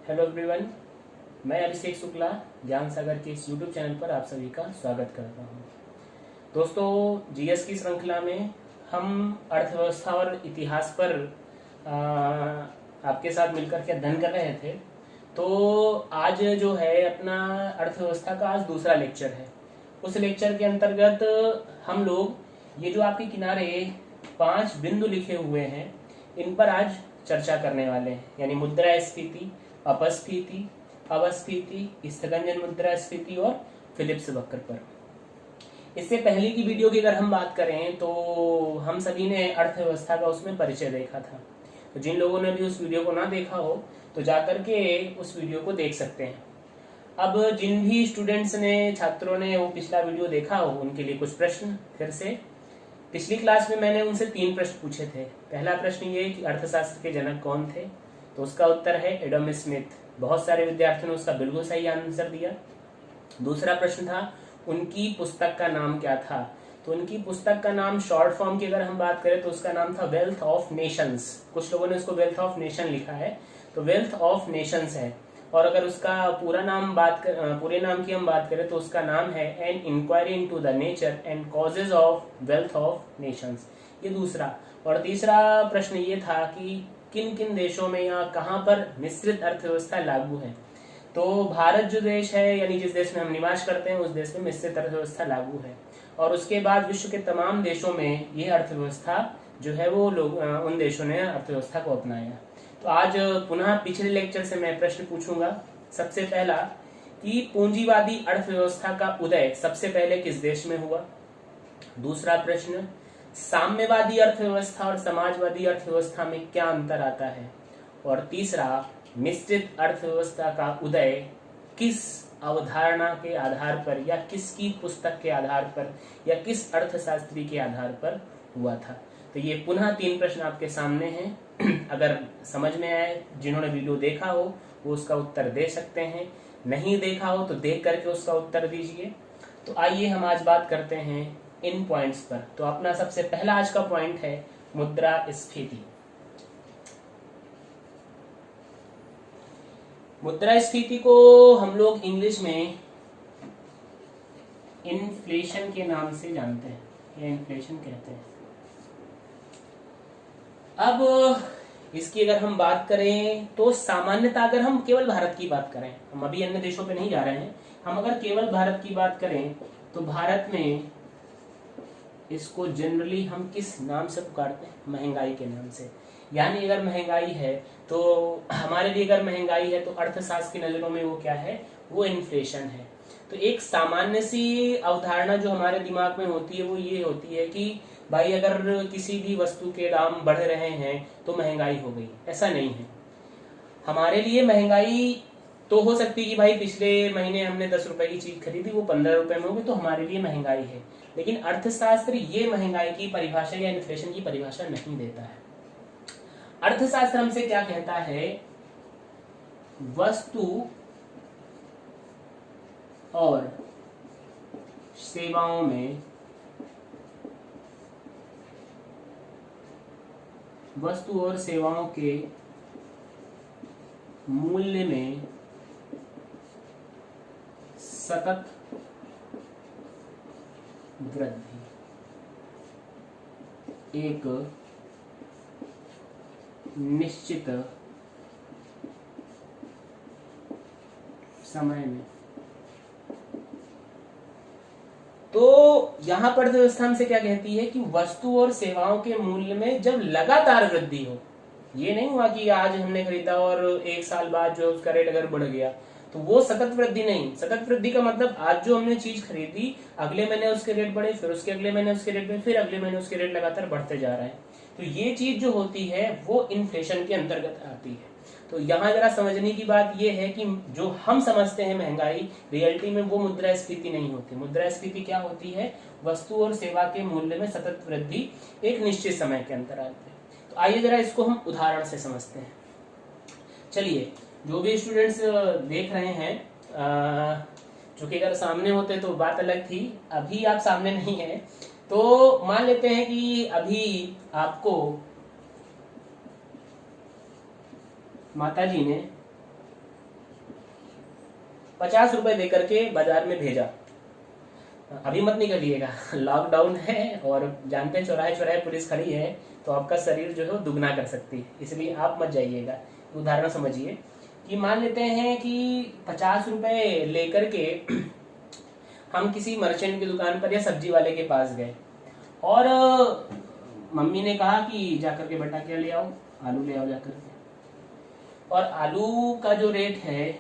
Hello everyone, मैं अभिषेक शुक्ला ज्ञान सागर के इस यूट्यूब चैनल पर आप सभी का स्वागत करता हूं। दोस्तों, जीएस की श्रृंखला में हम अर्थव्यवस्था और इतिहास पर आपके साथ मिलकर के अध्ययन कर रहे थे। तो आज जो है अपना अर्थव्यवस्था का आज दूसरा लेक्चर है। उस लेक्चर के अंतर्गत हम लोग ये जो आपके किनारे 5 बिंदु लिखे हुए हैं इन पर आज चर्चा करने वाले हैं, यानी मुद्रास्फीति, अपस्फीति, अवस्थिति, स्थगन मुद्रास्फीति और फिलिप्स वक्र पर। इससे पहले की वीडियो की अगर हम बात करें तो हम सभी ने अर्थव्यवस्था का उसमें परिचय देखा था। तो जिन लोगों ने भी उस वीडियो को ना देखा हो तो जाकर के उस वीडियो को देख सकते हैं। अब जिन भी स्टूडेंट्स ने, छात्रों ने वो पिछला वीडियो देखा हो उनके लिए कुछ प्रश्न फिर से। पिछली क्लास में मैंने उनसे 3 प्रश्न पूछे थे। पहला प्रश्न ये कि अर्थशास्त्र के जनक कौन थे, तो उसका उत्तर है एडम स्मिथ। बहुत सारे विद्यार्थियों ने उसका बिल्कुल सही आंसर दिया। दूसरा प्रश्न था उनकी पुस्तक का नाम क्या था, तो उनकी पुस्तक का नाम शॉर्ट फॉर्म की अगर हम बात करें तो उसका नाम था वेल्थ ऑफ नेशंस। कुछ लोगों ने उसको वेल्थ ऑफ नेशन लिखा है, तो वेल्थ ऑफ नेशंस है। और अगर उसका पूरे नाम की हम बात करें तो उसका नाम है an inquiry into the nature and causes of wealth of nations, ये दूसरा। और तीसरा प्रश्न ये था कि किन किन देशों में या कहां पर मिश्रित अर्थव्यवस्था लागू है। तो भारत जो देश है, यानी जिस देश में हम निवास करते हैं उस देश में मिश्रित अर्थव्यवस्था लागू है। और उसके बाद विश्व के तमाम देशों में ये अर्थव्यवस्था जो है वो लोग उन देशों ने अर्थव्यवस्था को अपनाया। तो आज पुनः पिछले लेक्चर से मैं प्रश्न पूछूंगा। सबसे पहला कि पूंजीवादी अर्थव्यवस्था का उदय सबसे पहले किस देश में हुआ। दूसरा प्रश्न, साम्यवादी अर्थव्यवस्था और समाजवादी अर्थव्यवस्था में क्या अंतर आता है। और तीसरा, मिश्रित अर्थव्यवस्था का उदय किस अवधारणा के आधार पर या किसकी पुस्तक के आधार पर या किस अर्थशास्त्री के आधार पर हुआ था। तो ये पुनः 3 प्रश्न आपके सामने हैं। अगर समझ में आए, जिन्होंने वीडियो देखा हो वो उसका उत्तर दे सकते हैं, नहीं देखा हो तो देख करके उसका उत्तर दीजिए। तो आइए हम आज बात करते हैं इन पॉइंट्स पर। तो अपना सबसे पहला आज का पॉइंट है मुद्रास्फीति। मुद्रास्फीति को हम लोग इंग्लिश में इन्फ्लेशन के नाम से जानते हैं, या इन्फ्लेशन कहते हैं। अब इसकी अगर हम बात करें तो सामान्यतः अगर हम केवल भारत की बात करें, हम अभी अन्य देशों पे नहीं जा रहे हैं, हम अगर केवल भारत की बात करें तो भारत में इसको जनरली हम किस नाम से पुकारते हैं, महंगाई के नाम से। यानी अगर महंगाई है तो हमारे लिए अगर महंगाई है तो अर्थशास्त्र की नजरों में वो क्या है, वो इन्फ्लेशन है। तो एक सामान्य सी अवधारणा जो हमारे दिमाग में होती है वो ये होती है कि भाई अगर किसी भी वस्तु के दाम बढ़ रहे हैं तो महंगाई हो गई। ऐसा नहीं है। हमारे लिए महंगाई तो हो सकती है कि भाई पिछले महीने हमने 10 रुपए की चीज खरीदी, वो 15 रुपए में हो गई, तो हमारे लिए महंगाई है। लेकिन अर्थशास्त्र ये महंगाई की परिभाषा या इन्फ्लेशन की परिभाषा नहीं देता है। अर्थशास्त्र हमसे क्या कहता है, वस्तु और सेवाओं में, वस्तु और सेवाओं के मूल्य में सतत वृद्धि एक निश्चित समय में। तो यहां पर व्यवस्था हमसे क्या कहती है कि वस्तु और सेवाओं के मूल्य में जब लगातार वृद्धि हो, ये नहीं हुआ कि आज हमने खरीदा और 1 साल बाद जो उसका रेट अगर बढ़ गया, तो वो सतत वृद्धि नहीं। सतत वृद्धि का मतलब आज जो हमने चीज खरीदी, अगले महीने उसके रेट बढ़े, फिर उसके अगले महीने उसके रेट बढ़े, फिर अगले महीने उसके रेट लगातार बढ़ते जा रहे हैं। तो ये चीज जो होती है वो इन्फ्लेशन के अंतर्गत आती है। तो यहाँ जरा समझने की बात ये है कि जो हम समझते हैं महंगाई, रियलिटी में वो मुद्रास्फीति नहीं होती। मुद्रास्फीति क्या होती है, वस्तु और सेवा के मूल्य में सतत वृद्धि एक निश्चित समय के अंतराल पे। तो आइए जरा इसको हम उदाहरण से समझते हैं। चलिए, जो भी स्टूडेंट्स देख रहे हैं, चूंकि अगर सामने होते तो बात अलग थी, अभी आप सामने नहीं है, तो मान लेते हैं कि अभी आपको माताजी ने 50 रुपए देकर के बाजार में भेजा। अभी मत निकलिएगा, लॉकडाउन है और जानते हैं चौराहे चौराहे पुलिस खड़ी है, तो आपका शरीर जो है वो दुगना कर सकती है, इसलिए आप मत जाइएगा। उदाहरण समझिए कि मान लेते हैं कि 50 रुपए लेकर के हम किसी मर्चेंट की दुकान पर या सब्जी वाले के पास गए और मम्मी ने कहा कि जाकर के बेटा क्या ले आओ, आलू ले आओ जाकर के। और आलू का जो रेट है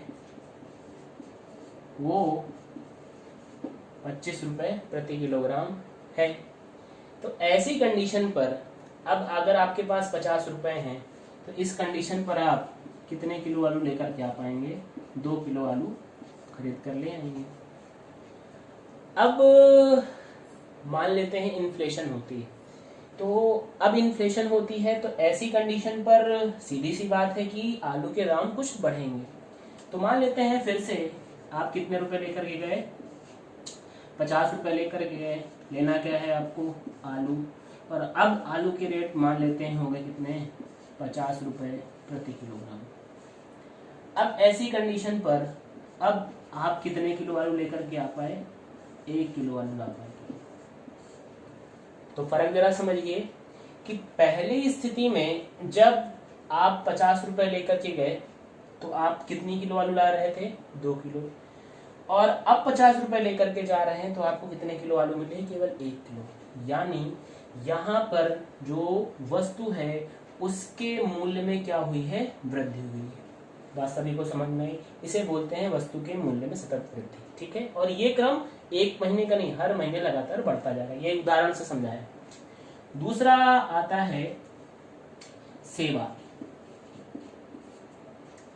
वो 25 रुपए प्रति किलोग्राम है। तो ऐसी कंडीशन पर अब अगर आपके पास 50 रुपए हैं तो इस कंडीशन पर आप कितने किलो आलू लेकर के आ पाएंगे? 2 किलो आलू खरीद कर ले आएंगे। अब मान लेते हैं इन्फ्लेशन होती है, तो अब इन्फ्लेशन होती है तो ऐसी कंडीशन पर सीधी सी बात है कि आलू के दाम कुछ बढ़ेंगे। तो मान लेते हैं फिर से आप कितने रुपए लेकर के गए? 50 रुपए लेकर के गए। लेना क्या है आपको? आलू। और अब आलू के रेट मान लेते हैं हो गए कितने? 50 रुपए प्रति किलोग्राम। अब ऐसी कंडीशन पर अब आप कितने किलो आलू लेकर के आ पाए? 1 किलो आलू ला पाए। तो फर्क जरा समझिए कि पहली स्थिति में जब आप 50 रुपए लेकर के गए तो आप कितनी किलो आलू ला रहे थे? 2 किलो। और अब 50 रुपए लेकर के जा रहे हैं तो आपको कितने किलो आलू मिले? केवल 1 किलो। यानी यहाँ पर जो वस्तु है उसके मूल्य में क्या हुई है? वृद्धि हुई है। बात सभी को समझ में आई? इसे बोलते हैं वस्तु के मूल्य में सतत वृद्धि। ठीक है, और ये क्रम 1 महीने का नहीं, हर महीने लगातार बढ़ता जा रहा है। ये उदाहरण से समझाया। दूसरा आता है सेवा।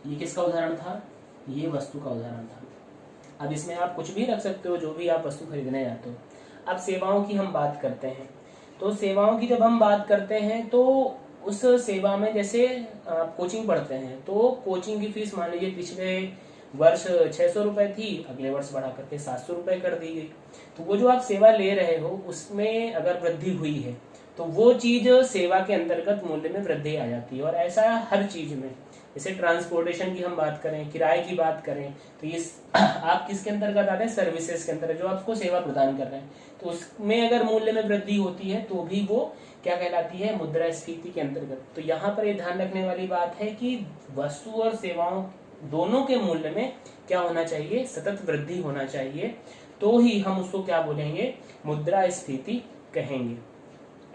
ये किसका उदाहरण था? ये वस्तु का उदाहरण था। अब इसमें आप कुछ भी रख सकते हो, जो भी आप वस्तु खरीदने जाते हो। अब सेवाओं की हम बात करते हैं, तो सेवाओं की जब हम बात करते हैं तो उस सेवा में जैसे आप कोचिंग पढ़ते हैं तो कोचिंग की फीस मान लीजिए पिछले वर्ष 600 रुपए थी, अगले वर्ष बढ़ा करके 700 रुपए कर दी गई। तो वो जो आप सेवा ले रहे हो उसमें अगर वृद्धि हुई है तो वो चीज सेवा के अंतर्गत मूल्य में वृद्धि आ जाती है। और ऐसा हर चीज में, जैसे ट्रांसपोर्टेशन की हम बात करें, किराए की बात करें, तो ये आप किसके अंतर्गत आते हैं? सर्विसेज के अंतर्गत, जो आपको सेवा प्रदान कर रहे हैं। तो उसमें अगर मूल्य में वृद्धि होती है तो भी वो क्या कहलाती है? मुद्रास्फीति के अंतर्गत। तो यहाँ पर ये ध्यान रखने वाली बात है कि वस्तु और सेवाओं दोनों के मूल्य में क्या होना चाहिए? सतत वृद्धि होना चाहिए, तो ही हम उसको क्या बोलेंगे? मुद्रास्फीति कहेंगे।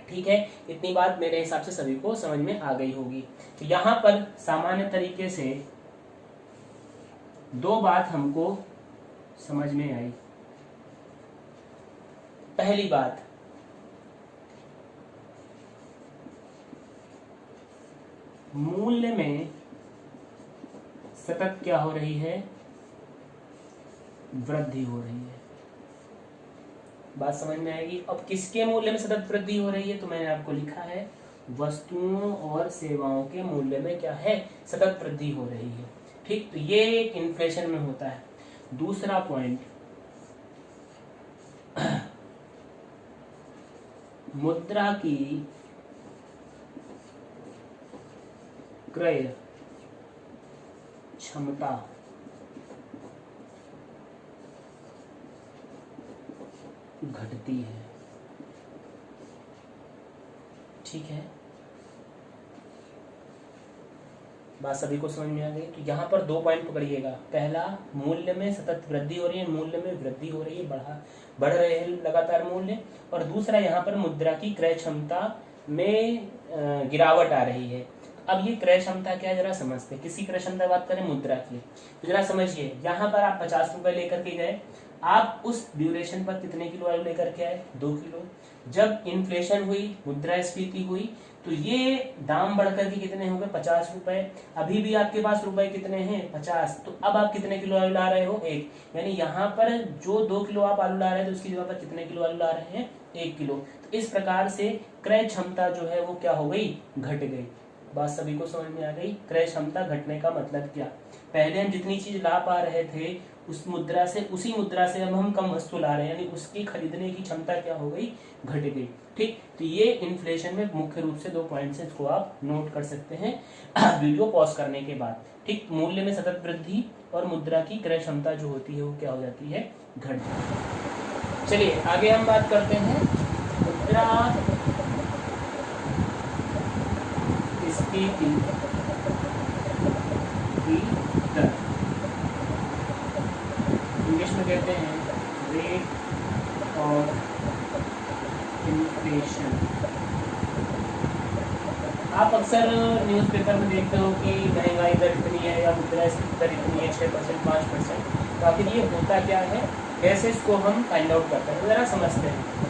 ठीक है, इतनी बात मेरे हिसाब से सभी को समझ में आ गई होगी। तो यहाँ पर सामान्य तरीके से 2 बात हमको समझ में आई। पहली बात, मूल्य में सतत क्या हो रही है? वृद्धि हो रही है। बात समझ में आएगी? अब किसके मूल्य में सतत वृद्धि हो रही है? तो मैंने आपको लिखा है वस्तुओं और सेवाओं के मूल्य में क्या है? सतत वृद्धि हो रही है। ठीक, तो ये एक इन्फ्लेशन में होता है। दूसरा पॉइंट, मुद्रा की क्रय क्षमता घटती है। ठीक है, बात सभी को समझ में आ गई? तो यहाँ पर 2 पॉइंट पकड़िएगा। पहला, मूल्य में सतत वृद्धि हो रही है, मूल्य में वृद्धि हो रही है, बढ़ रहे हैं लगातार मूल्य। और दूसरा, यहाँ पर मुद्रा की क्रय क्षमता में गिरावट आ रही है। अब ये क्रय क्षमता क्या है जरा समझते हैं। किसी क्रय क्षमता बात करें? मुद्रा की। तो जरा समझिए, यहाँ पर आप 50 रुपए लेकर के गए, आप उस ड्यूरेशन पर कितने किलो आलू लेकर के आए? 2 किलो। जब इन्फ्लेशन हुई, मुद्रास्फीति हुई, तो ये दाम बढ़कर के कितने हो गए? 50 रुपए। अभी भी आपके पास रुपए कितने हैं? 50। तो अब आप कितने किलो आलू ला रहे हो? 1। यानी यहाँ पर जो 2 किलो आप आलू ला रहे थे उसकी जगह पर कितने किलो आलू ला रहे हैं? 1 किलो। तो इस प्रकार से क्रय क्षमता जो है वो क्या हो गई? घट गई। बात सभी को समझ में आ गई। क्रय क्षमता घटने का मतलब क्या? पहले हम जितनी चीज ला पा रहे थे उस मुद्रा से, उसी मुद्रा से अब हम कम वस्तु ला रहे हैं, यानी उसकी खरीदने की क्षमता क्या हो गई? घट गई। ठीक, तो ये इन्फ्लेशन में मुख्य रूप से 2 पॉइंट्स हैं, इसको आप नोट कर सकते हैं वीडियो पॉज करने के बाद। ठीक, मूल्य में सतत वृद्धि और मुद्रा की क्रय क्षमता जो होती है वो क्या हो जाती है? घट जाती है। चलिए आगे हम बात करते हैं मुद्रा स्फीति की दर, इंग्लिश में कहते हैं रेट ऑफ इन्फ्लेशन। आप अक्सर न्यूज़पेपर में देखते हो कि महंगाई दर इतनी है या मुद्रा स्फीति दर इतनी है, 6%, 5%। तो आखिर ये होता क्या है, कैसे इसको हम फाइंड आउट करते हैं, जरा समझते हैं।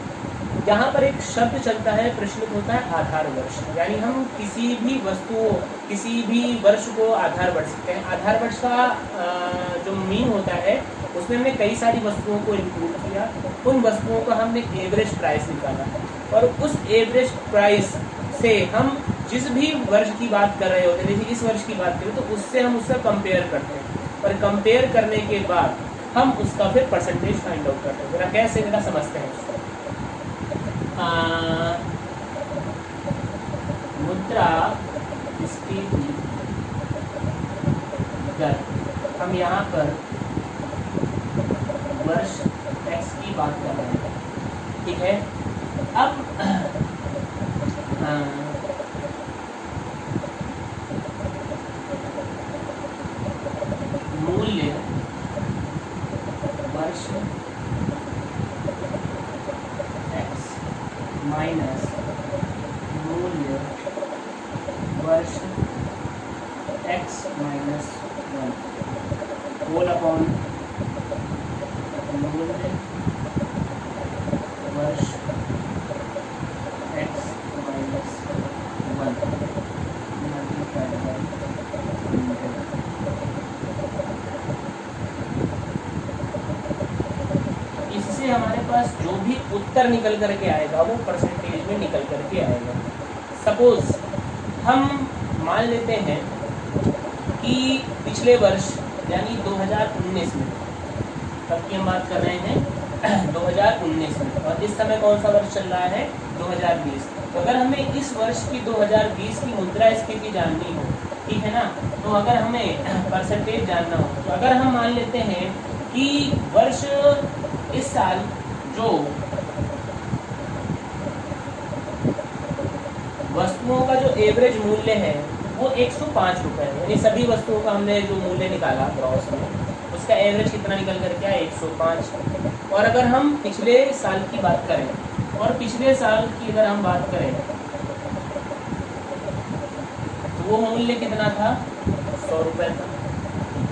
यहाँ पर एक शब्द चलता है, प्रचलित होता है आधार वर्ष, यानी हम किसी भी वस्तु, किसी भी वर्ष को आधार वर्ष कहते हैं। आधार वर्ष का जो मीन होता है उसमें हमने कई सारी वस्तुओं को इंक्लूड किया, उन वस्तुओं का हमने एवरेज प्राइस निकाला और उस एवरेज प्राइस से हम जिस भी वर्ष की बात कर रहे होते हैं, जैसे इस वर्ष की बात करें तो उससे हम उसका कंपेयर करते हैं और कंपेयर करने के बाद हम उसका फिर परसेंटेज फाइंड आउट करते हैं। जरा कैसे, जरा समझते हैं उसको। मुद्रा स्फीति दर, हम यहाँ पर वर्ष x की बात कर रहे हैं, ठीक है। अब मूल्य वर्ष x माइनस मूल्य वर्ष x माइनस 1 होल अपॉन मूल्य वर्ष x माइनस 1 मल्टीप्लाइड बाय 100। इससे हमारे पास जो भी उत्तर निकल करके आएगा वो परसेंटेज में निकल करके आएगा। सपोज हम मान लेते हैं कि पिछले वर्ष यानी 2019 में, तब की हम बात कर रहे हैं 2019 में, और इस समय कौन सा वर्ष चल रहा है? 2020। तो अगर हमें इस वर्ष की 2020 की मुद्रा स्फीति जाननी हो, ठीक है ना, तो अगर हमें परसेंटेज जानना हो तो अगर हम मान लेते हैं कि वर्ष इस साल जो वस्तुओं का जो एवरेज मूल्य है वो 105 रुपये है, यानी सभी वस्तुओं का हमने जो मूल्य निकाला ग्रॉस में उसका एवरेज कितना निकल करके आया? 105। और अगर हम पिछले साल की बात करें, और पिछले साल की अगर हम बात करें तो वो मूल्य कितना था? 100 रुपये था।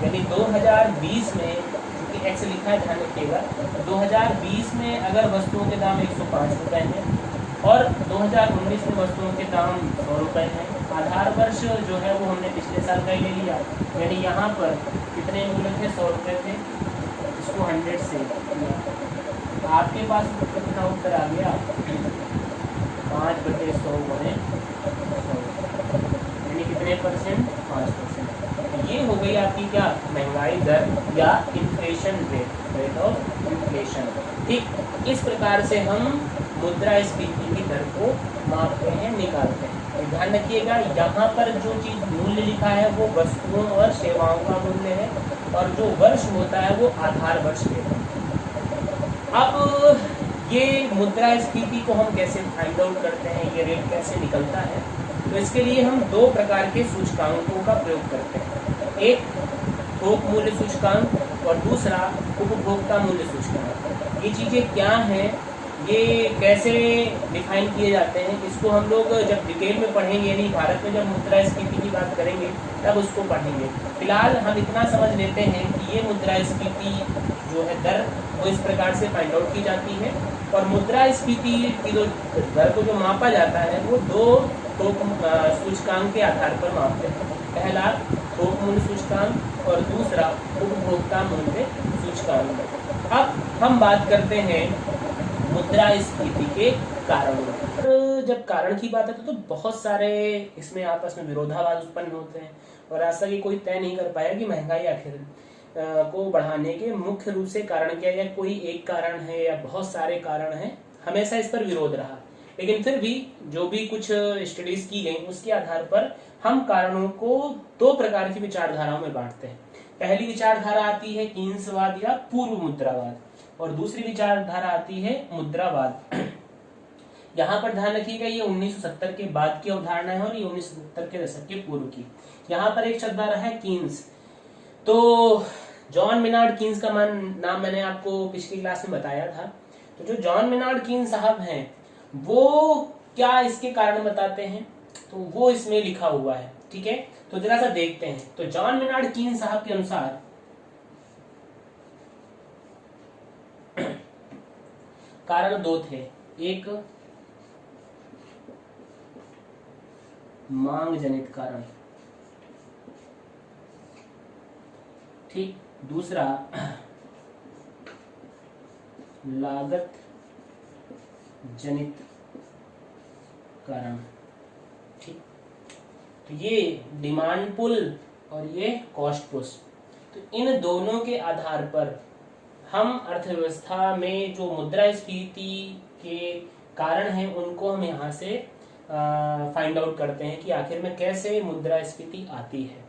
यानी 2020 में, क्योंकि एक्स लिखा है ध्यान रखिएगा, 2020 में अगर वस्तुओं के दाम 105 रुपये हैं और 2019 में वस्तुओं के दाम 100 रुपये हैं। आधार वर्ष जो है वो हमने पिछले साल का ही ले लिया, यानी यहाँ पर कितने मूल्य थे? 100 रुपये थे। इसको 100 से आपके पास कितना उत्तर आ गया? 5/100 गुणे 100, यानी कितने परसेंट? 5%। ये हो गई आपकी क्या? महंगाई दर या inflation rate, rate of inflation. ठीक, इस प्रकार से हम मुद्रा स्फीति की दर को मापते हैं, निकालते हैं। तो ध्यान रखिएगा, यहाँ पर जो चीज़ मूल्य लिखा है वो वस्तुओं और सेवाओं का मूल्य है और जो वर्ष होता है वो आधार वर्ष है। अब ये मुद्रा स्फीति को हम कैसे फाइंड आउट करते हैं, ये रेट कैसे निकलता है? तो इसके लिए हम 2 प्रकार के सूचकांकों का प्रयोग करते हैं। एक थोक मूल्य सूचकांक और दूसरा उपभोक्ता मूल्य सूचकांक। ये चीज़ें क्या हैं, ये कैसे डिफाइन किए जाते हैं, इसको हम लोग जब डिटेल में पढ़ेंगे, यानी भारत में जब मुद्रा स्फीति की बात करेंगे तब उसको पढ़ेंगे। फिलहाल हम इतना समझ लेते हैं कि ये मुद्रा स्फीति जो है दर वो इस प्रकार से फाइंड आउट की जाती है और मुद्रा स्फीति की जो दर को जो मापा जाता है वो 2 थोक सूचकांक के आधार पर मापते हैं। पहला थोक मूल्य सूचकांक और दूसरा उपभोक्ता मूल्य सूचकांक। अब हम बात करते हैं मुद्रा स्फीति के कारणों। जब कारण की बात है तो बहुत सारे इसमें आपस में विरोधाभास उत्पन्न होते हैं और आज तक ये कोई तय नहीं कर पाया कि महंगाई आखिर को बढ़ाने के मुख्य रूप से कारण क्या है, या कोई एक कारण है या बहुत सारे कारण हैं। हमेशा इस पर विरोध रहा, लेकिन फिर भी जो भी कुछ स्टडीज की गई उसके आधार पर हम कारणों को दो प्रकार की विचारधाराओं में बांटते हैं। पहली विचारधारा आती है कीन्सवाद या पूर्व मुद्रावाद, और दूसरी विचारधारा आती है मुद्रावाद। यहाँ पर ध्यान रखिएगा ये 1970 के बाद की अवधारणा है और ये 1970 के दशक के पूर्व की। यहाँ पर एक शब्द आ रहा है कीन्स। तो जॉन मेनार्ड कीन्स का नाम मैंने आपको पिछली क्लास में बताया था। तो जो जॉन मेनार्ड कीन्स साहब हैं वो क्या इसके कारण बताते हैं, तो वो इसमें लिखा हुआ है। ठीक है, तो जरा सा देखते हैं। तो जॉन मेनार्ड कीन्स साहब के अनुसार कारण दो थे, एक मांग जनित कारण, ठीक, दूसरा लागत जनित कारण। ठीक, तो ये डिमांड पुल और ये कॉस्ट पुश। तो इन दोनों के आधार पर हम अर्थव्यवस्था में जो मुद्रास्फीति के कारण हैं उनको हम यहाँ से फाइंड आउट करते हैं कि आखिर में कैसे मुद्रास्फीति आती है।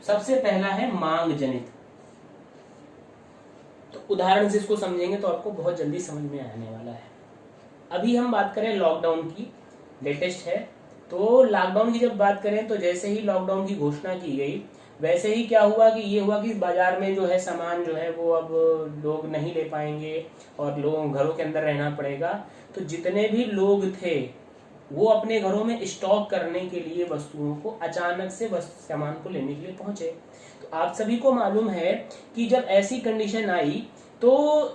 सबसे पहला है मांग जनित। तो उदाहरण से इसको समझेंगे तो आपको बहुत जल्दी समझ में आने वाला है। अभी हम बात करें लॉकडाउन की, लेटेस्ट है। तो लॉकडाउन की जब बात करें तो जैसे ही लॉकडाउन की घोषणा की गई वैसे ही क्या हुआ कि ये हुआ कि बाजार में जो है सामान जो है वो अब लोग नहीं ले पाएंगे और लोगों घरों के अंदर रहना पड़ेगा। तो जितने भी लोग थे वो अपने घरों में स्टॉक करने के लिए वस्तुओं को अचानक से सामान को लेने के लिए पहुंचे। तो आप सभी को मालूम है कि जब ऐसी कंडीशन आई तो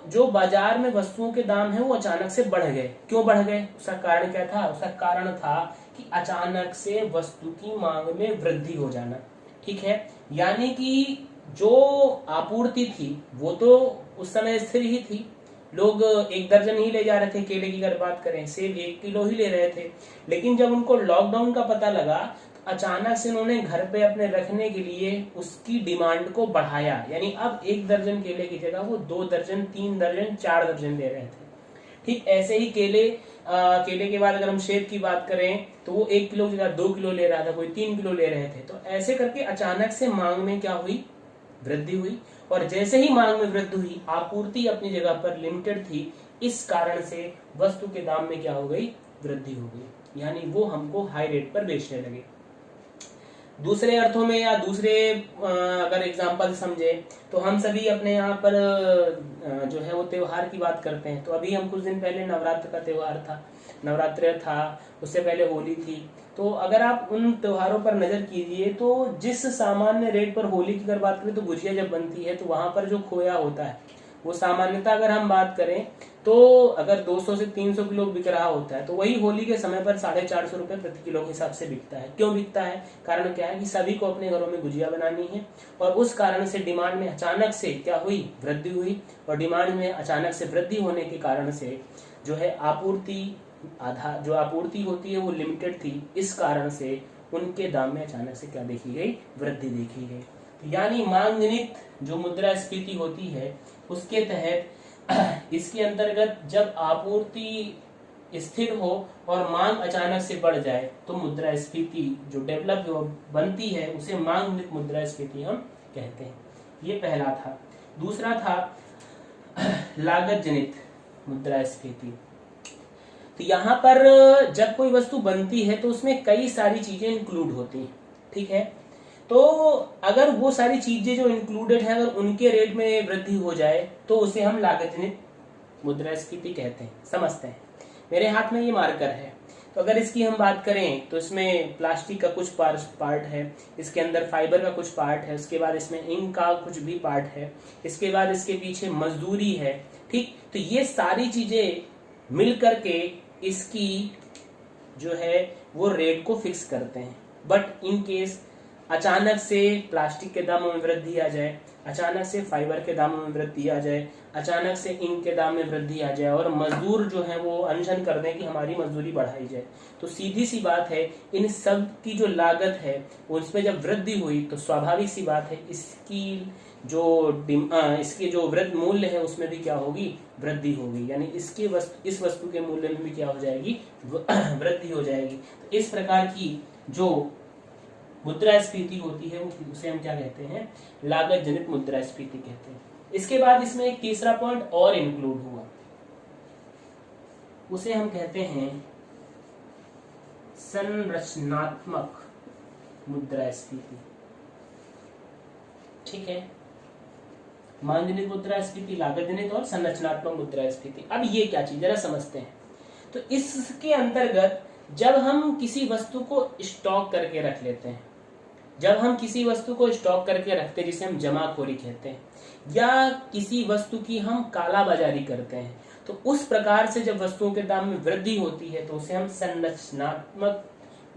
जो बाजार में वस्तुओं के दाम है वो अचानक से बढ़ गए। क्यों बढ़ गए? उसका कारण क्या था? उसका कारण था कि अचानक से वस्तु की मांग में वृद्धि हो जाना। ठीक है, यानी कि जो आपूर्ति थी वो तो उस समय स्थिर ही थी। लोग 1 दर्जन ही ले जा रहे थे। केले की अगर बात करें, सेब 1 किलो ही ले रहे थे। लेकिन जब उनको लॉकडाउन का पता लगा तो अचानक से उन्होंने घर पे अपने रखने के लिए उसकी डिमांड को बढ़ाया। यानी अब 1 दर्जन केले की जगह वो 2 दर्जन, 3 दर्जन, 4 दर्जन ले रहे थे। ठीक ऐसे ही केले के बाद अगर हम सेब की बात करें तो वो 1 किलो की जगह 2 किलो ले रहा था, कोई 3 किलो ले रहे थे। तो ऐसे करके अचानक से मांग में क्या हुई? वृद्धि हुई। और जैसे ही मांग में वृद्धि हुई, आपूर्ति अपनी जगह पर लिमिटेड थी, इस कारण से वस्तु के दाम में क्या हो गई? वृद्धि हो गई। यानी वो हमको हाई रेट पर बेचने लगे। दूसरे अर्थों में या दूसरे अगर एग्जांपल समझे तो हम सभी अपने यहाँ पर जो है वो त्योहार की बात करते हैं। तो अभी हम कुछ दिन पहले नवरात्र का त्योहार था, नवरात्र था, उससे पहले होली थी। तो अगर आप उन त्योहारों पर नजर कीजिए तो जिस सामान्य रेट पर होली की अगर बात करें तो गुजिया जब बनती है तो वहां पर जो खोया होता है वो सामान्यतः अगर हम बात करें तो अगर 200 से 300 किलो बिक रहा होता है तो वही होली के समय पर 450 रुपए प्रति किलो के हिसाब से बिकता है। क्यों बिकता है? कारण क्या है कि सभी को अपने घरों में गुजिया बनानी है और उस कारण से डिमांड में अचानक से क्या हुई? वृद्धि हुई। और डिमांड में अचानक से वृद्धि होने के कारण से जो है जो आपूर्ति होती है वो लिमिटेड थी। इस कारण से उनके दाम में अचानक से क्या देखी गई? वृद्धि देखी गई। यानी मांग जनित जो मुद्रास्फीति होती है उसके तहत इसके अंतर्गत जब आपूर्ति स्थिर हो और मांग अचानक से बढ़ जाए तो मुद्रास्फीति जो डेवलप बनती है उसे मांग जनित मुद्रास्फीति हम कहते हैं। ये पहला था। दूसरा था लागत जनित मुद्रास्फीति। तो यहाँ पर जब कोई वस्तु बनती है तो उसमें कई सारी चीजें इंक्लूड होती हैं। ठीक है, तो अगर वो सारी चीजें जो इंक्लूडेड है अगर उनके रेट में वृद्धि हो जाए तो उसे हम लागत जनित मुद्रास्फीति कहते हैं, समझते हैं। मेरे हाथ में ये मार्कर है, तो अगर इसकी हम बात करें तो इसमें प्लास्टिक का कुछ पार्ट है, इसके अंदर फाइबर का कुछ पार्ट है, उसके बाद इसमें इंक का कुछ भी पार्ट है, इसके बाद इसके पीछे मजदूरी है। ठीक, तो ये सारी चीजें मिल करके इसकी जो है वो रेट को फिक्स करते हैं। बट इन केस अचानक से प्लास्टिक के दामों में वृद्धि आ जाए, अचानक से फाइबर के दामों में वृद्धि आ जाए, अचानक से इंक के दाम में वृद्धि आ जाए और मजदूर जो है वो अनशन कर दें कि हमारी मजदूरी बढ़ाई जाए, तो सीधी सी बात है इन सब की जो लागत है उसमें जब वृद्धि हुई तो स्वाभाविक सी बात है इसकी जो वृद्धि मूल्य है उसमें भी क्या होगी, वृद्धि होगी, यानी इस वस्तु के मूल्य में भी क्या हो जाएगी, वृद्धि हो जाएगी। तो इस प्रकार की जो मुद्रास्फीति होती है वो उसे हम क्या कहते हैं, लागत जनित मुद्रास्फीति कहते हैं। इसके बाद इसमें एक तीसरा पॉइंट और इंक्लूड हुआ, उसे हम कहते हैं संरचनात्मक मुद्रास्फीति। ठीक है, मांग जनित मुद्रास्फीति, लागत जनित और संरचनात्मक मुद्रास्फीति। अब ये क्या चीज जरा समझते हैं। तो इसके अंतर्गत जब हम किसी वस्तु को स्टॉक करके रख लेते हैं, जब हम किसी वस्तु को स्टॉक करके रखते हैं जिसे हम जमाखोरी कहते हैं, या किसी वस्तु की हम कालाबाजारी करते हैं, तो उस प्रकार से जब वस्तुओं के दाम में वृद्धि होती है तो उसे हम संरचनात्मक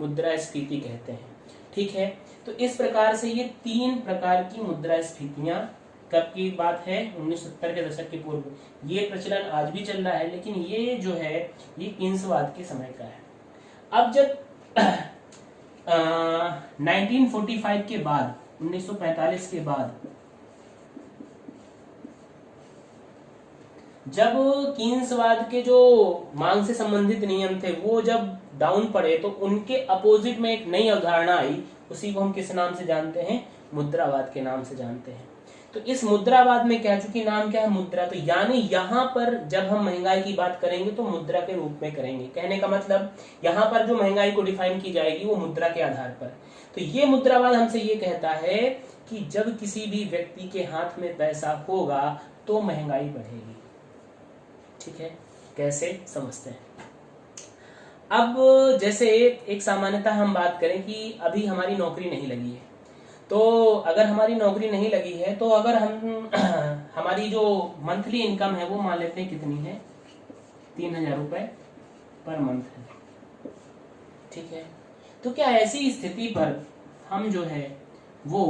मुद्रास्फीति कहते हैं। ठीक है, तो इस प्रकार से ये 3 प्रकार की मुद्रास्फीतियां, कब की बात है, 1970 के दशक के पूर्व, ये प्रचलन आज भी चल रहा है, लेकिन ये जो है ये कीन्सवाद के समय का है। अब जब 1945 के बाद, 1945 के बाद जब कीन्सवाद के जो मांग से संबंधित नियम थे वो जब डाउन पड़े तो उनके अपोजिट में एक नई अवधारणा आई, उसी को हम किस नाम से जानते हैं, मुद्रावाद के नाम से जानते हैं। तो इस मुद्रावाद में क्या, चूंकि नाम क्या है, मुद्रा, तो यानी यहाँ पर जब हम महंगाई की बात करेंगे तो मुद्रा के रूप में करेंगे। कहने का मतलब यहाँ पर जो महंगाई को डिफाइन की जाएगी वो मुद्रा के आधार पर। तो ये मुद्रावाद हमसे ये कहता है कि जब किसी भी व्यक्ति के हाथ में पैसा होगा तो महंगाई बढ़ेगी। ठीक है, कैसे समझते हैं। अब जैसे एक सामान्यता हम बात करें कि अभी हमारी नौकरी नहीं लगी है, तो अगर हमारी नौकरी नहीं लगी है तो अगर हम हमारी जो मंथली इनकम है वो मान लेते हैं कितनी है, 3000 रुपए पर मंथ है। ठीक है, तो क्या ऐसी स्थिति पर हम जो है वो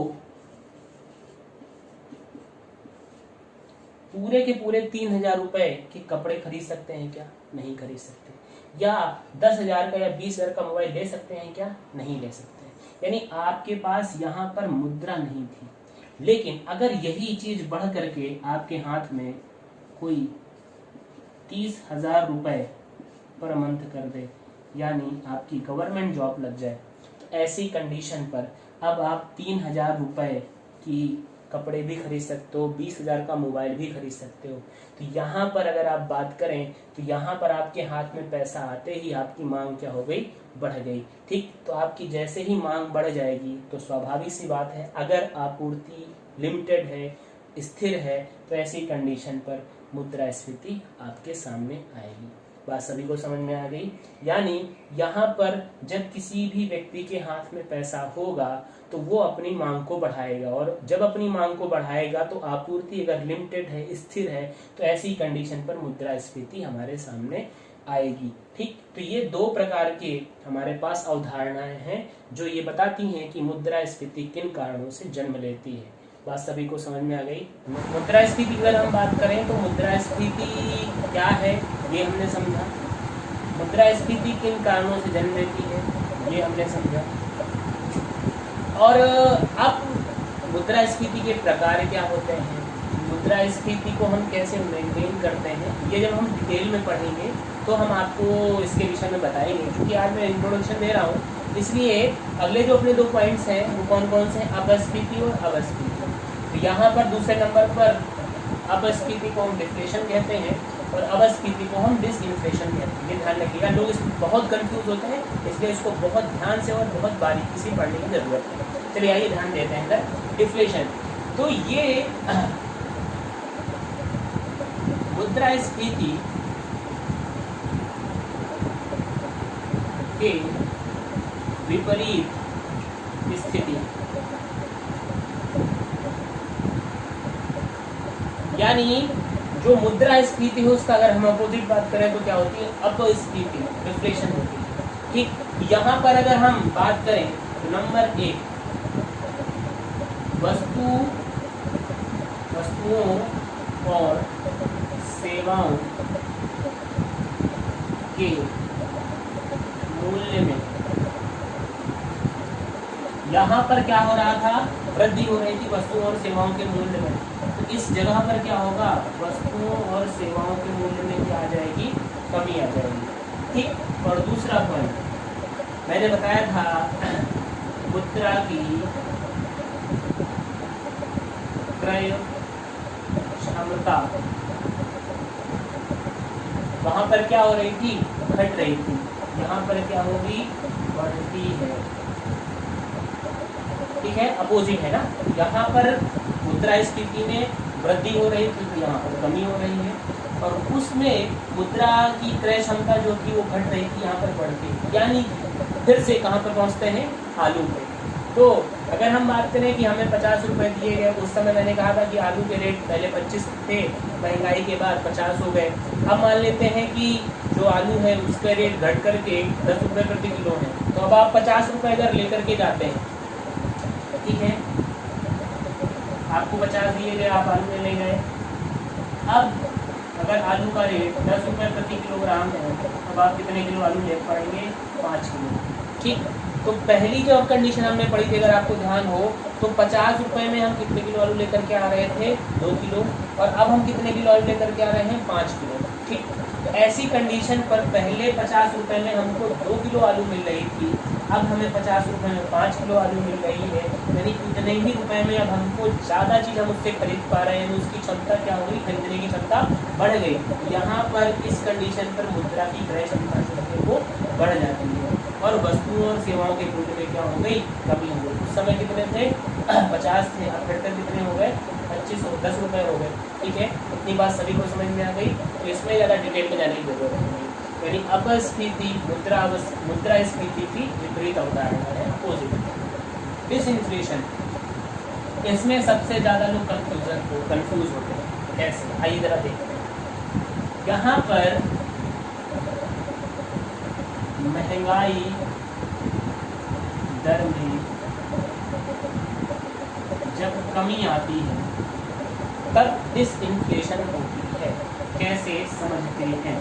पूरे के पूरे 3000 रुपए के कपड़े खरीद सकते हैं क्या, नहीं खरीद सकते। या 10,000 का या 20,000 का मोबाइल ले सकते हैं क्या, नहीं ले सकते। यानी आपके पास यहाँ पर मुद्रा नहीं थी, लेकिन अगर यही चीज बढ़ करके आपके हाथ में कोई 30,000 रुपए पर मंथ कर दे, यानी आपकी गवर्नमेंट जॉब लग जाए, तो ऐसी कंडीशन पर अब आप 3,000 रुपए की कपड़े भी खरीद सकते हो, 20,000 का मोबाइल भी खरीद सकते हो। तो यहाँ पर अगर आप बात करें तो यहाँ पर आपके हाथ में पैसा आते ही आपकी मांग क्या हो गई, बढ़ गई। ठीक, तो आपकी जैसे ही मांग बढ़ जाएगी तो स्वाभाविक सी बात है अगर आपूर्ति लिमिटेड है, स्थिर है, तो ऐसी कंडीशन पर मुद्रास्फीति आपके सामने आएगी। बात सभी को समझ में आ गई। यानी यहाँ पर जब किसी भी व्यक्ति के हाथ में पैसा होगा तो वो अपनी मांग को बढ़ाएगा, और जब अपनी मांग को बढ़ाएगा तो आपूर्ति अगर लिमिटेड है, स्थिर है, तो ऐसी कंडीशन पर मुद्रास्फीति हमारे सामने आएगी। ठीक, तो ये 2 प्रकार के हमारे पास अवधारणाएं हैं जो ये बताती हैं कि मुद्रास्फीति किन कारणों से जन्म लेती है। बात सभी को समझ में आ गई। मुद्रास्फीति की अगर हम बात करें तो मुद्रास्फीति क्या है ये हमने समझा, मुद्रास्फीति किन कारणों से जन्म लेती है ये हमने समझा, और अब मुद्रास्फीति के प्रकार क्या होते हैं, मुद्रास्फीति को हम कैसे मेंटेन करते हैं, ये जब हम डिटेल में पढ़ेंगे तो हम आपको इसके विषय में बताएंगे। क्योंकि आज मैं इंट्रोडक्शन दे रहा हूँ, इसलिए अगले जो अपने 2 पॉइंट्स हैं वो कौन कौन से हैं, अपस्फीति और अवस्फीति। तो यहाँ पर दूसरे नंबर पर अपस्फीति को हम डिफ्लेशन कहते हैं और अवस्फीति को हम डिसइन्फ्लेशन कहते हैं। ये ध्यान रखिएगा, लोग इसमें बहुत कंफ्यूज होते हैं, इसलिए इसको बहुत ध्यान से और बहुत बारीकी से पढ़ने की जरूरत है। चलिए आइए ध्यान देते हैं इधर डिफ्लेशन। तो ये मुद्रास्फीति के विपरीत स्थिति, यानी जो मुद्रास्फीति है उसका अगर हम अपोजिट बात करें तो क्या होती है, अपस्फीति, डिफ्लेशन होती है। ठीक, यहाँ पर अगर हम बात करें तो नंबर 1 वस्तु वस्तुओं और सेवाओं के मूल्य में यहाँ पर क्या हो रहा था, वृद्धि हो रही थी वस्तुओं और सेवाओं के मूल्य में। तो इस जगह पर क्या होगा, वस्तुओं और सेवाओं के मूल्य में क्या आ जाएगी, कमी आ जाएगी। ठीक। और दूसरा पॉइंट मैंने बताया था, मुद्रा की क्रय क्षमता वहां पर क्या हो रही थी, घट रही थी, यहाँ पर क्या होगी, बढ़ती है। ठीक है, अपोजिट है ना। यहाँ पर मुद्रा स्थिति में वृद्धि हो रही थी, तो यहाँ पर कमी हो रही है, और उसमें मुद्रा की क्रय क्षमता जो थी वो घट रही थी, यहाँ पर बढ़ती। यानी फिर से कहाँ पर पहुँचते हैं, आलू पे। तो अगर हम बात करें कि हमें 50 रुपये दिए गए, उस समय मैंने कहा था कि आलू के रेट पहले 25 थे, महंगाई के बाद 50 हो गए। अब मान लेते हैं कि जो आलू है उसका रेट घट करके 10 रुपये प्रति किलो है, तो अब आप 50 रुपये अगर लेकर के जाते हैं, ठीक है, आपको 50 दिए गए, आप आलू ले गए। अब अगर आलू का रेट 10 रुपये प्रति किलोग्राम है, अब आप कितने किलो आलू ले पाएंगे, 5 किलो। ठीक। तो पहली जो कंडीशन हमने पढ़ी थी, अगर आपको ध्यान हो, तो 50 रुपये में हम कितने किलो आलू लेकर के आ रहे थे, 2 किलो, और अब हम कितने किलो आलू लेकर के आ रहे हैं, 5 किलो। ठीक। तो ऐसी कंडीशन पर पहले 50 रुपये में हमको 2 किलो आलू मिल रही थी, अब हमें 50 रुपये में 5 किलो आलू मिल रही है, यानी उतने ही रुपए में अब हमको ज़्यादा चीज़ हम उससे खरीद पा रहे हैं, उसकी क्षमता क्या हो गई, खरीदने की क्षमता बढ़ गई। यहाँ पर इस कंडीशन पर मुद्रा की क्रय क्षमता जो है वो बढ़ जाती है, और वस्तुओं और सेवाओं के मूल्य में क्या हो गई, कमी हो गई। उस समय कितने थे, 50 थे, अब घटकर कितने हो गए, 25 10 रुपये हो गए। ठीक है, इतनी बात सभी को समझ में आ गई, तो इसमें ज़्यादा डिटेल में जाने की जरूरत नहीं। यानी अपस्फीति मुद्रास्फीति की विपरीत अवधारणा है, अपोजिट। डिसइंफ्लेशन, इसमें सबसे ज़्यादा लोग कंफ्यूज होते हैं। कैसे, आइए जरा देखते हैं। यहाँ पर महंगाई दर में जब कमी आती है तब डिसइंफ्लेशन होती है। कैसे समझते हैं,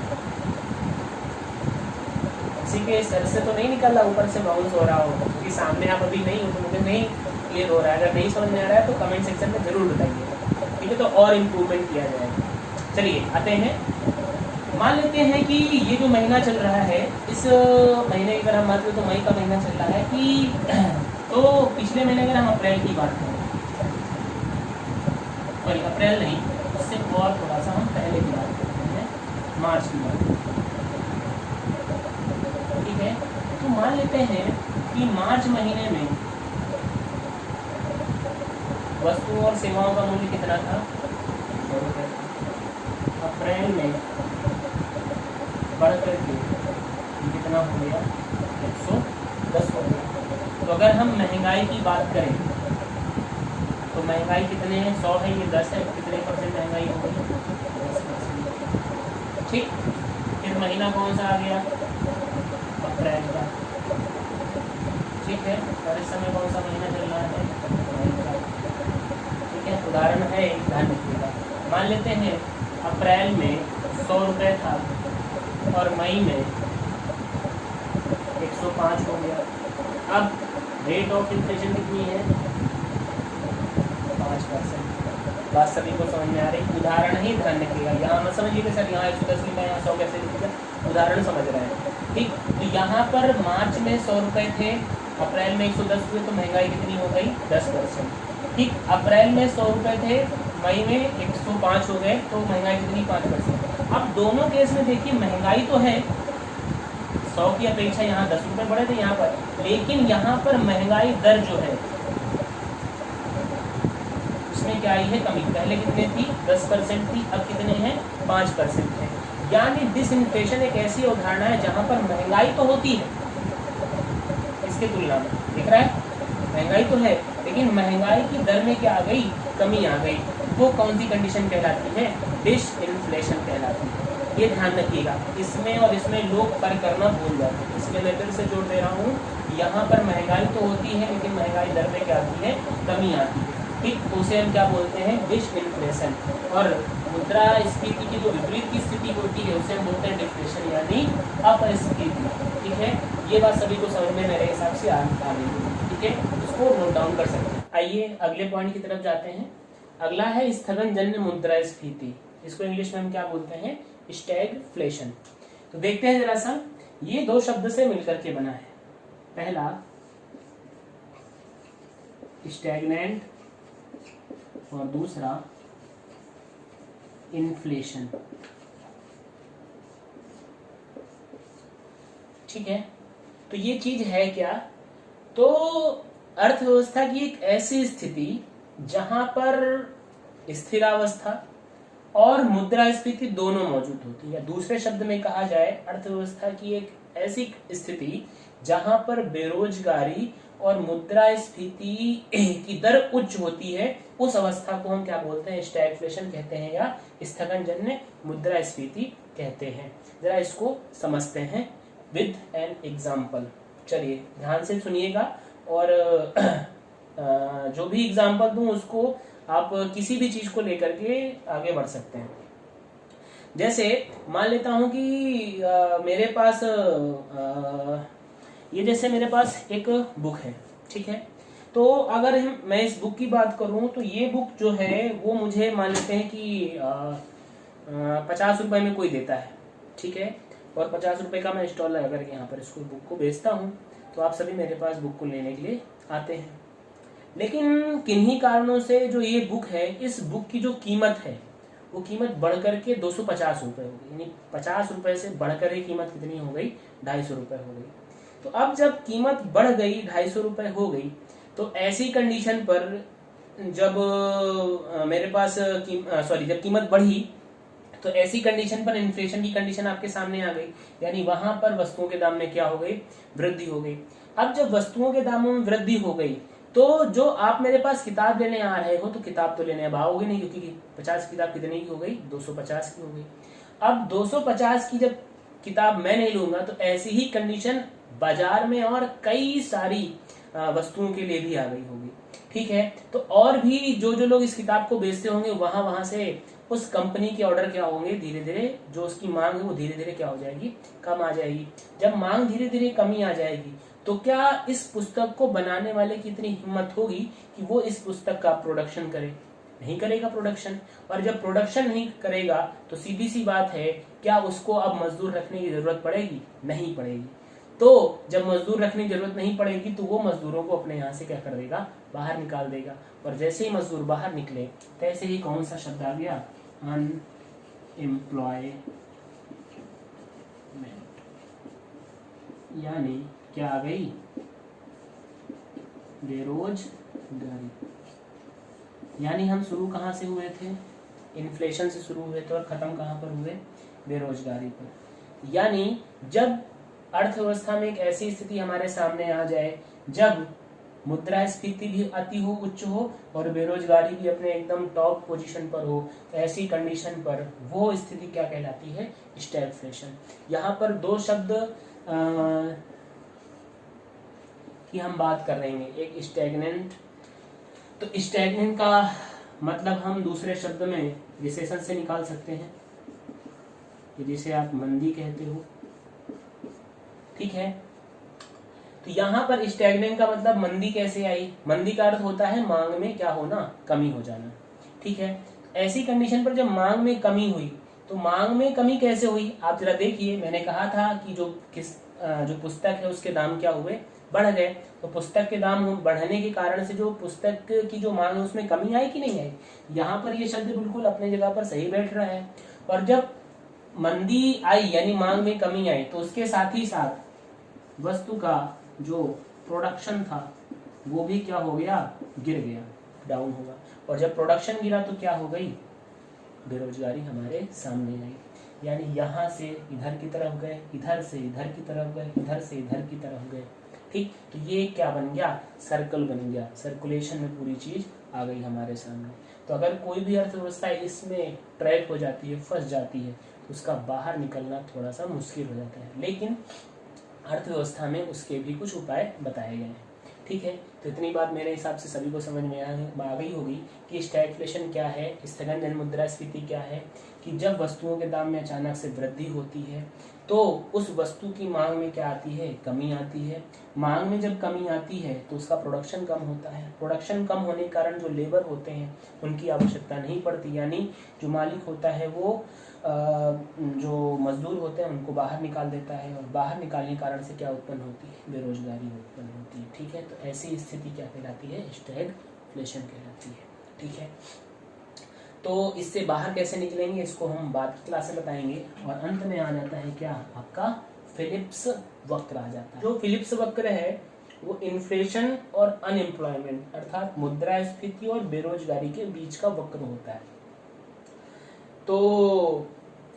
किसी के सर से तो नहीं निकल रहा, ऊपर से बाउंस हो रहा हो, क्योंकि सामने आप अभी नहीं हो तो मुझे नहीं क्लियर हो रहा है। अगर नहीं समझ में आ रहा है तो कमेंट सेक्शन में जरूर बताइए, ठीक है, तो और इम्प्रूवमेंट किया जाएगा। चलिए आते हैं, मान लेते हैं कि ये जो महीना चल रहा है, इस महीने की अगर हम बात करें तो मई का महीना चल रहा है कि, तो पिछले महीने अगर हम अप्रैल की बात करें, सॉरी अप्रैल नहीं, उससे और थोड़ा सा हम पहले की बात करते हैं, मार्च की बात। ठीक है, तो मान लेते हैं कि मार्च महीने में वस्तुओं और सेवाओं का मूल्य कितना था, 100 रुपये था। अप्रैल में बढ़ करके कितना हो गया, 110 हो गया। तो अगर हम महंगाई की बात करें तो महंगाई कितने हैं, 100 है, ये 10 है, कितने परसेंट महंगाई हो गई, 10%। ठीक। फिर महीना कौन सा आ गया, अप्रैल का। ठीक है, और इस समय कौन सा महीना चल रहा है, मई का। ठीक है, उदाहरण है, ध्यान रखिएगा। मान लेते हैं अप्रैल में 100 रुपये था और मई में 105 हो गया। अब रेट ऑफ इन्फ्लेशन कितनी है, 5%। बात सभी को समझ में आ रही, उदाहरण ही ध्यान रखिएगा, यहाँ मत समझिए कि सर यहाँ 110 लिखा है, यहाँ 100 कैसे लिखा, उदाहरण समझ रहे हैं। ठीक, तो यहाँ पर मार्च में 100 रुपये थे, अप्रैल में 110 हुए, तो महंगाई कितनी हो गई, 10%। ठीक, अप्रैल में 100 रुपये थे, मई में 105 हो गए, तो महंगाई कितनी, 5%। अब दोनों केस में देखिए महंगाई तो है, 100 की अपेक्षा यहाँ 10 रुपये बढ़े थे यहाँ पर, लेकिन यहाँ पर महंगाई दर जो है उसमें क्या आई है, कमी। पहले कितने थी, 10% थी, अब कितने हैं, 5% है। यानी डिसइन्फ्लेशन एक ऐसी अवधारणा है जहाँ पर महंगाई तो होती है, इसके तुलना में दिख रहा है, महंगाई तो है, लेकिन महंगाई की दर में क्या आ गई, कमी आ गई। वो कौन सी कंडीशन कहलाती है, डिसइन्फ्लेशन कहलाती है। ये ध्यान रखिएगा, इसमें और इसमें लोग फर्क करना भूल जाते हैं, इसलिए मैं फिर से जोड़ दे रहा हूँ। यहाँ पर महंगाई तो होती है, लेकिन महंगाई दर में क्या आती है, कमी आती है। ठीक, तो उसे हम क्या बोलते हैं, डिसइन्फ्लेशन। और मुद्रास्फीति की जो विपरीत की स्थिति होती है उसे हम बोलते हैं डिफ्लेशन यानी अपस्फीति। ठीक है, ये बात सभी को समझ में मेरे हिसाब से आ गई। ठीक है, उसको नोट डाउन कर सकते हैं। आइए अगले पॉइंट की तरफ जाते हैं। अगला है स्थगन जन्य मुद्रास्फीति। इसको इंग्लिश में हम क्या बोलते हैं, स्टैगफ्लेशन। तो देखते हैं जरा सा, ये दो शब्द से मिलकर के बना है। पहला स्टैग्नेंट और दूसरा इन्फ्लेशन। ठीक है, तो ये चीज है क्या, तो अर्थव्यवस्था की एक ऐसी स्थिति जहां पर स्थिरावस्था और मुद्रास्फीति दोनों मौजूद होती है। दूसरे शब्द में कहा जाए, अर्थव्यवस्था की एक ऐसी स्थिति जहां पर बेरोजगारी और मुद्रास्फीति की दर उच्च होती है, उस अवस्था को हम क्या बोलते हैं, स्टैगफ्लेशन कहते हैं या स्थगनजन्य मुद्रास्फीति कहते हैं। जरा इसको समझते हैं विद एन एग्जाम्पल। चलिए ध्यान से सुनिएगा और जो भी एग्जाम्पल दूं उसको आप किसी भी चीज को लेकर के आगे बढ़ सकते हैं। जैसे मान लेता हूं कि मेरे पास ये जैसे मेरे पास एक बुक है। ठीक है, तो अगर मैं इस बुक की बात करूं तो ये बुक जो है वो मुझे मान लेते हैं कि 50 रुपए में कोई देता है। ठीक है, और 50 रुपए का मैं स्टॉल लगा करके यहाँ पर इसको बुक को बेचता हूँ, तो आप सभी मेरे पास बुक को लेने के लिए आते हैं। लेकिन किन्हीं कारणों से जो ये बुक है, इस बुक की जो कीमत है वो कीमत बढ़ करके 250 रुपए हो गई, यानी 50 रुपए से बढ़कर ही कीमत कितनी हो गई, 250 रुपए हो गई। तो अब जब कीमत बढ़ गई, 250 रुपए हो गई, तो ऐसी कंडीशन पर जब मेरे पास जब कीमत बढ़ी तो ऐसी कंडीशन पर इन्फ्लेशन की कंडीशन आपके सामने आ गई, यानी वहां पर वस्तुओं के दाम में क्या हो गई, वृद्धि हो गई। अब जब वस्तुओं के दामों में वृद्धि हो गई तो जो आप मेरे पास किताब लेने आ रहे हो, तो किताब तो लेने अब आओगे नहीं, क्योंकि 50 किताब कितने की हो गई, 250 की हो गई। अब 250 की जब किताब मैं नहीं लूंगा तो ऐसी ही कंडीशन बाजार में और कई सारी वस्तुओं के लिए भी आ गई होगी। ठीक है, तो और भी जो जो लोग इस किताब को बेचते होंगे वहां से उस कंपनी के ऑर्डर क्या होंगे, धीरे धीरे जो उसकी मांग है वो धीरे धीरे क्या हो जाएगी, कम आ जाएगी। जब मांग धीरे धीरे कमी आ जाएगी तो क्या इस पुस्तक को बनाने वाले की इतनी हिम्मत होगी कि वो इस पुस्तक का प्रोडक्शन करे, नहीं करेगा प्रोडक्शन। और जब प्रोडक्शन नहीं करेगा तो सीधी सी बात है, क्या उसको अब मजदूर रखने की जरूरत पड़ेगी, नहीं पड़ेगी। तो जब मजदूर रखने की जरूरत नहीं पड़ेगी तो वो मजदूरों को अपने यहाँ से क्या कर देगा, बाहर निकाल देगा। और जैसे ही मजदूर बाहर निकले तैसे ही कौन सा शब्द आ गया, अनएम्प्लॉयमेंट, यानी क्या आ गई, बेरोजगारी। यानी हम शुरू कहाँ से हुए थे, इन्फ्लेशन से शुरू हुए थे और खत्म कहाँ पर हुए, बेरोजगारी पर। यानी जब अर्थव्यवस्था में एक ऐसी स्थिति हमारे सामने आ जाए जब मुद्रास्फीति भी अति हो, उच्च हो, और बेरोजगारी भी अपने एकदम टॉप पोजीशन पर हो, ऐसी कंडीशन पर वो स्थिति क्या कहलाती है, स्टैगफ्लेशन। यहाँ पर दो शब्द की हम बात कर रहे हैं, एक स्टैग्नेंट। तो स्टैग्नेंट का मतलब हम दूसरे शब्द में रिसेशन से निकाल सकते हैं, जिसे आप मंदी कहते हो। ठीक है, तो यहाँ पर स्टैग्नेंट का मतलब मंदी कैसे आई, मंदी का अर्थ होता है मांग में क्या होना, कमी हो जाना। ठीक है, ऐसी कंडीशन पर जब मांग में कमी हुई, तो मांग में कमी कैसे हुई, आप जरा देखिए। मैंने कहा था कि जो पुस्तक है उसके दाम क्या हुए, बढ़ गए। तो पुस्तक के दाम बढ़ने के कारण से जो पुस्तक की जो मांग है उसमें कमी आई कि नहीं आई, यहाँ पर ये शब्द बिल्कुल अपने जगह पर सही बैठ रहा है। और जब मंदी आई यानी मांग में कमी आई, तो उसके साथ ही साथ वस्तु का जो प्रोडक्शन था वो भी क्या हो गया, गिर गया, डाउन होगा। और जब प्रोडक्शन गिरा तो क्या हो गई, बेरोजगारी हमारे सामने आई। यानी यहाँ से इधर की तरफ गए, इधर से इधर की तरफ गए, इधर से इधर की तरफ गए। ठीक, तो ये क्या बन गया, सर्कल बन गया, सर्कुलेशन में पूरी चीज आ गई हमारे सामने। तो अगर कोई भी अर्थव्यवस्था इसमें ट्रैप हो जाती है, फंस जाती है, तो उसका बाहर निकलना थोड़ा सा मुश्किल हो जाता है। लेकिन अर्थव्यवस्था में उसके भी कुछ उपाय बताए गए हैं। ठीक है, तो इतनी बात मेरे हिसाब से सभी को समझ में आ गई होगी कि स्टैगफ्लेशन क्या है, स्थगन जन मुद्रास्फीति क्या है, कि जब वस्तुओं के दाम में अचानक से वृद्धि होती है तो उस वस्तु की मांग में क्या आती है, कमी आती है। मांग में जब कमी आती है तो उसका प्रोडक्शन कम होता है, प्रोडक्शन कम होने के कारण जो लेबर होते हैं उनकी आवश्यकता नहीं पड़ती, यानी जो मालिक होता है वो जो मजदूर होते हैं उनको बाहर निकाल देता है, और बाहर निकालने के कारण से क्या उत्पन्न होती है, बेरोजगारी उत्पन्न होती है। ठीक है, तो ऐसी स्थिति क्या कहलाती है, स्टैगफ्लेशन कहलाती है। ठीक है, तो इससे बाहर कैसे निकलेंगे इसको हम बाद की क्लास में बताएंगे। और अंत में आ जाता है क्या, आपका फिलिप्स वक्र आ जाता है। जो फिलिप्स वक्र है वो इन्फ्लेशन और अनएम्प्लॉयमेंट अर्थात मुद्रास्फीति और बेरोजगारी के बीच का वक्र होता है। तो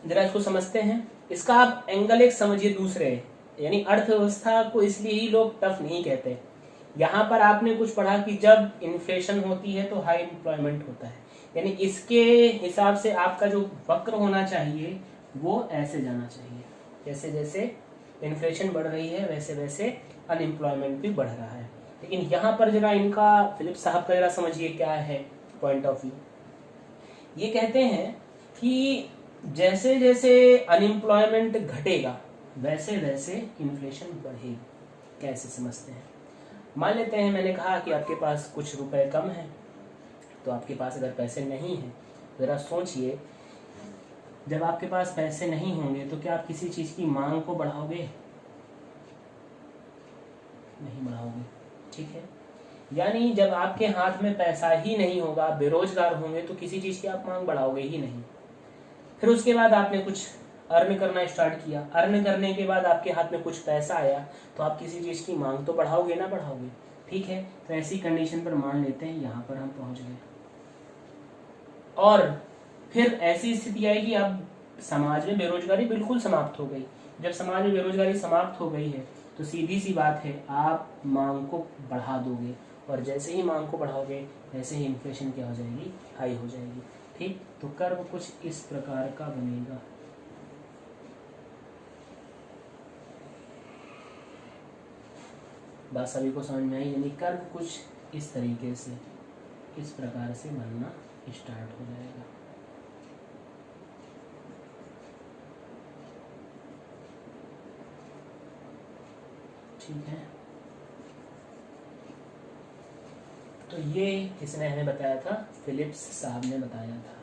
जरा इसको समझते हैं। इसका आप एंगल एक समझिए दूसरे, यानी अर्थव्यवस्था को इसलिए ही लोग टफ नहीं कहते। यहाँ पर आपने कुछ पढ़ा कि जब इन्फ्लेशन होती है तो हाई एम्प्लॉयमेंट होता है, यानी इसके हिसाब से आपका जो वक्र होना चाहिए वो ऐसे जाना चाहिए, जैसे जैसे इन्फ्लेशन बढ़ रही है वैसे वैसे अनएम्प्लॉयमेंट भी बढ़ रहा है। लेकिन यहाँ पर जरा इनका फिलिप्स साहब का जरा समझिए क्या है पॉइंट ऑफ व्यू। ये कहते हैं कि जैसे जैसे अनएम्प्लॉयमेंट घटेगा वैसे वैसे इन्फ्लेशन बढ़ेगी। कैसे समझते हैं, मान लेते हैं मैंने कहा कि आपके पास कुछ रुपए कम है, तो आपके पास अगर पैसे नहीं हैं, जरा सोचिए जब आपके पास पैसे नहीं होंगे तो क्या आप किसी चीज की मांग को बढ़ाओगे, नहीं बढ़ाओगे। ठीक है, यानी जब आपके हाथ में पैसा ही नहीं होगा, बेरोजगार होंगे, तो किसी चीज की आप मांग बढ़ाओगे ही नहीं। फिर उसके बाद आपने कुछ अर्न करना स्टार्ट किया, अर्न करने के बाद आपके हाथ में कुछ पैसा आया, तो आप किसी चीज की मांग तो बढ़ाओगे ना बढ़ाओगे। ठीक है, तो ऐसी कंडीशन पर मान लेते हैं यहाँ पर हम पहुंच गए, और फिर ऐसी स्थिति आएगी अब समाज में बेरोजगारी बिल्कुल समाप्त हो गई। जब समाज में बेरोजगारी समाप्त हो गई है तो सीधी सी बात है आप मांग को बढ़ा दोगे, और जैसे ही मांग को बढ़ाओगे वैसे ही इन्फ्लेशन क्या हो जाएगी, हाई हो जाएगी। ठीक, तो कर्व कुछ इस प्रकार का बनेगा। बात सभी को समझ में आई, यानी कर्व कुछ इस तरीके से, इस प्रकार से बनना स्टार्ट हो जाएगा। ठीक है, तो ये किसने हमें बताया था, फिलिप्स साहब ने बताया था।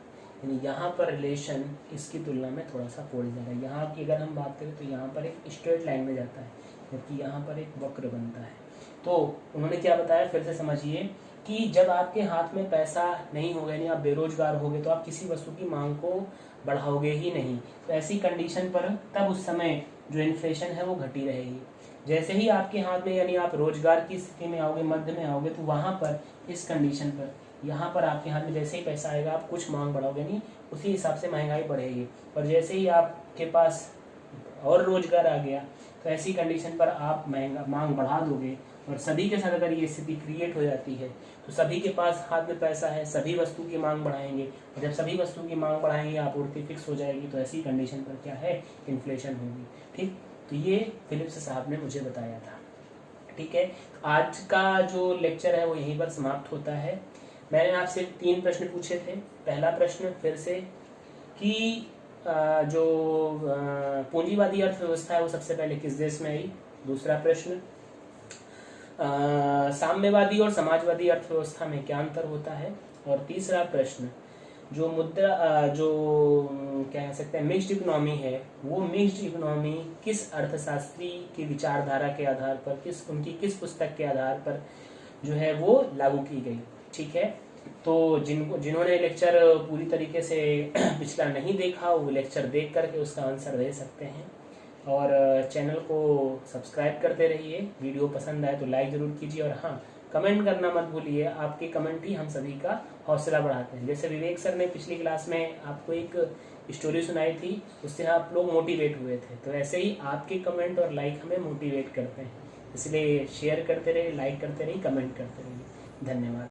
यानी यहाँ पर रिलेशन इसकी तुलना में थोड़ा सा फोड़ जा रहा है। यहाँ की अगर हम बात करें तो यहाँ पर एक स्ट्रेट लाइन में जाता है, जबकि यहाँ पर एक वक्र बनता है। तो उन्होंने क्या बताया, फिर से समझिए कि जब आपके हाथ में पैसा नहीं होगा, यानी आप बेरोजगार होगे, तो आप किसी वस्तु की मांग को बढ़ाओगे ही नहीं। तो ऐसी कंडीशन पर तब उस समय जो इन्फ्लेशन है वो घटी रहेगी। जैसे ही आपके हाथ में, यानी आप रोजगार की स्थिति में आओगे, मध्य में आओगे, तो वहां पर इस कंडीशन पर यहाँ पर आपके हाथ में जैसे ही पैसा आएगा आप कुछ मांग बढ़ाओगे नहीं, उसी हिसाब से महंगाई बढ़ेगी। और जैसे ही आपके पास और रोजगार आ गया तो ऐसी कंडीशन पर आप मांग बढ़ा दोगे, और सभी के साथ अगर ये स्थिति क्रिएट हो जाती है तो सभी के पास हाथ में पैसा है, सभी वस्तु की मांग बढ़ाएंगे, और जब सभी वस्तु की मांग बढ़ाएंगे आपूर्ति फिक्स हो जाएगी, तो ऐसी कंडीशन पर क्या है, इन्फ्लेशन होगी। ठीक, तो ये फिलिप्स साहब ने मुझे बताया था। ठीक है, आज का जो लेक्चर है वो यहीं पर समाप्त होता है। मैंने आपसे 3 प्रश्न पूछे थे। पहला प्रश्न फिर से कि जो पूंजीवादी अर्थव्यवस्था है वो सबसे पहले किस देश में आई। दूसरा प्रश्न, साम्यवादी और समाजवादी अर्थव्यवस्था में क्या अंतर होता है। और तीसरा प्रश्न, जो मुद्रा जो क्या कह सकते हैं मिक्स्ड इकोनॉमी है, वो मिक्स्ड इकोनॉमी किस अर्थशास्त्री की विचारधारा के आधार पर, उनकी किस पुस्तक के आधार पर जो है वो लागू की गई। ठीक है, तो जिन्होंने लेक्चर पूरी तरीके से पिछला नहीं देखा वो लेक्चर देख करके उसका आंसर दे सकते हैं। और चैनल को सब्सक्राइब करते रहिए। वीडियो पसंद आए तो लाइक जरूर कीजिए, और हाँ, कमेंट करना मत भूलिए। आपके कमेंट ही हम सभी का हौसला बढ़ाते हैं। जैसे विवेक सर ने पिछली क्लास में आपको एक स्टोरी सुनाई थी, उससे आप लोग मोटिवेट हुए थे, तो ऐसे ही आपके कमेंट और लाइक हमें मोटिवेट करते हैं। इसलिए शेयर करते रहिए, लाइक करते रहिए, कमेंट करते रहिए। धन्यवाद।